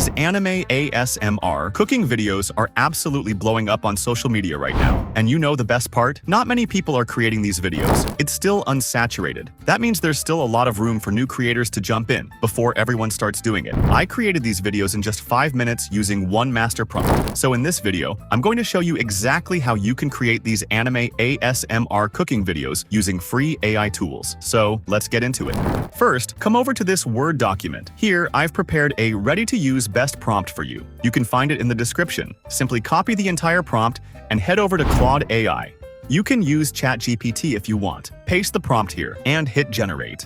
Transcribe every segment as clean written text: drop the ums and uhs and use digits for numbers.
These anime ASMR cooking videos are absolutely blowing up on social media right now. And you know the best part? Not many people are creating these videos. It's still unsaturated. That means there's still a lot of room for new creators to jump in before everyone starts doing it. I created these videos in just 5 minutes using one master prompt. So in this video, I'm going to show you exactly how you can create these anime ASMR cooking videos using free AI tools. So let's get into it. First, come over to this Word document. Here, I've prepared a ready-to-use best prompt for you. You can find it in the description. Simply copy the entire prompt and head over to Claude AI. You can use ChatGPT if you want. Paste the prompt here and hit generate.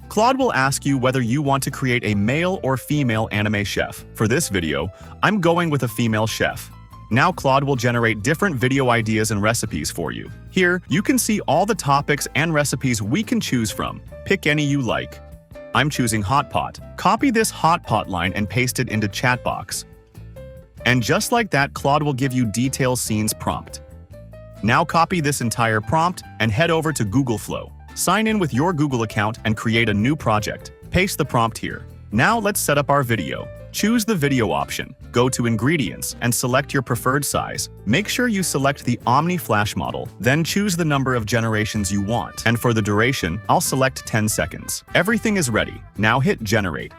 Claude will ask you whether you want to create a male or female anime chef. For this video, I'm going with a female chef. Now Claude will generate different video ideas and recipes for you. Here, you can see all the topics and recipes we can choose from. Pick any you like. I'm choosing hot pot. Copy this hot pot line and paste it into chat box. And just like that, Claude will give you detail scenes prompt. Now copy this entire prompt and head over to Google Flow. Sign in with your Google account and create a new project. Paste the prompt here. Now let's set up our video. Choose the video option. Go to Ingredients and select your preferred size. Make sure you select the Omni Flash model. Then choose the number of generations you want. And for the duration, I'll select 10 seconds. Everything is ready. Now hit Generate.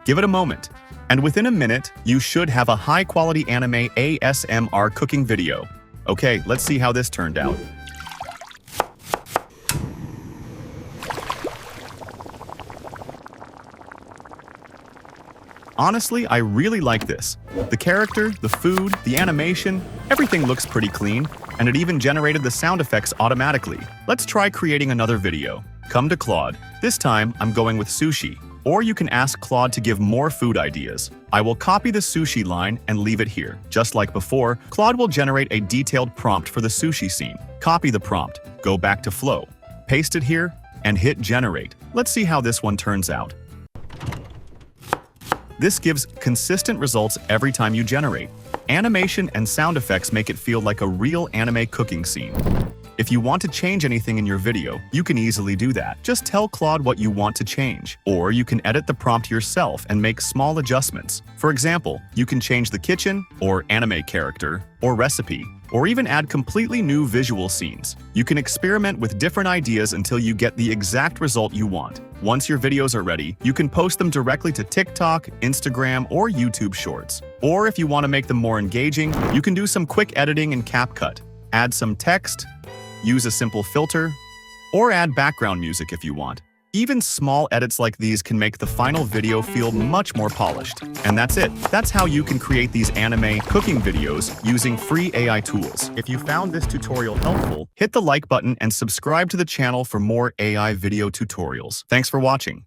Give it a moment. And within a minute, you should have a high-quality anime ASMR cooking video. Okay, let's see how this turned out. Honestly, I really like this. The character, the food, the animation, everything looks pretty clean, and it even generated the sound effects automatically. Let's try creating another video. Come to Claude. This time, I'm going with sushi. Or you can ask Claude to give more food ideas. I will copy the sushi line and leave it here. Just like before, Claude will generate a detailed prompt for the sushi scene. Copy the prompt, go back to Flow, paste it here, and hit Generate. Let's see how this one turns out. This gives consistent results every time you generate. Animation and sound effects make it feel like a real anime cooking scene. If you want to change anything in your video, you can easily do that. Just tell Claude what you want to change. Or you can edit the prompt yourself and make small adjustments. For example, you can change the kitchen, or anime character, or recipe, or even add completely new visual scenes. You can experiment with different ideas until you get the exact result you want. Once your videos are ready, you can post them directly to TikTok, Instagram, or YouTube Shorts. Or if you want to make them more engaging, you can do some quick editing in CapCut. Add some text, use a simple filter, or add background music if you want. Even small edits like these can make the final video feel much more polished. And that's it. That's how you can create these anime cooking videos using free AI tools. If you found this tutorial helpful, hit the like button and subscribe to the channel for more AI video tutorials. Thanks for watching.